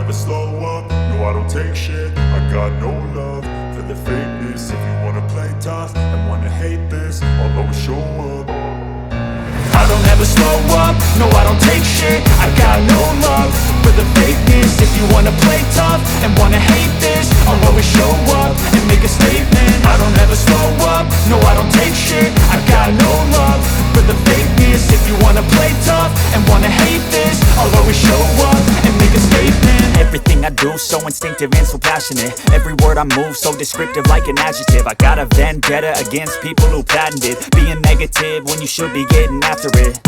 never slow up, no I don't take shit. I got no love for the fakeness. If you wanna play tough and wanna hate this, I'll always show up. I don't ever slow up, no I don't take shit. I got no love for the fakeness. If you wanna play tough and wanna hate this, I'll always show up and make a statement. I don't ever slow up, no I don't take shit. I got no love for the fakeness. If you wanna play tough and wanna hate this, I'll always show up and make a statement. Everything I do so instinctive and so passionate. Every word I move so descriptive like an adjective. I got a vendetta against people who patented being negative when you should be getting after it.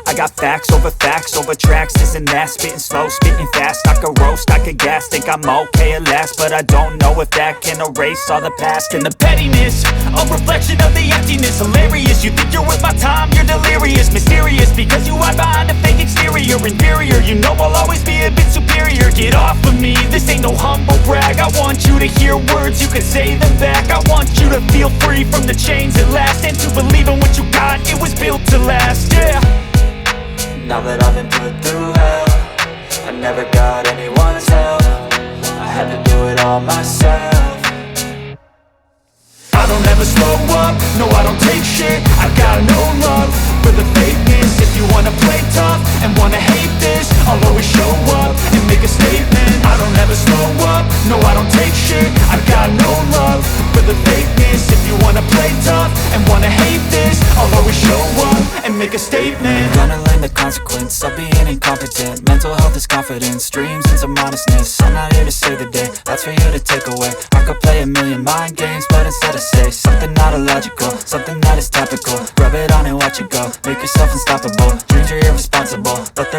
I got facts over tracks, this and that. Spitting slow, spitting fast. I could roast, I could gas. Think I'm okay at last, but I don't know if that can erase all the past. And the pettiness, a reflection of the emptiness. Hilarious, you think you're worth my time, you're delirious. Mysterious, because you hide behind a fake exterior. Inferior, you know I'll always be a bit superior. Get off of me, this ain't no humble brag. I want you to hear words, you can say them back. I want you to feel free from the chains at last, and to believe in what you got, it was built to last, yeah. Now that I've been put through hell, I never got anyone's help. I had to do it all myself. I don't ever slow up, no I don't take shit. I got no love for the fakeness. If you wanna play tough and wanna hate this, I'll always show up and make a statement. I don't ever slow up, no I don't take shit. I got no love for the fakeness. If you wanna play tough and wanna hate this, I'll always show up and make a statement. Gonna learn the consequence of being incompetent. Mental health is confidence, dreams and some modestness. I'm not here to save the day, that's for you to take away. I could play a million mind games, but instead I say something not illogical, something that is topical. Rub it on and watch it go, make yourself unstoppable. Dreams are irresponsible, but they're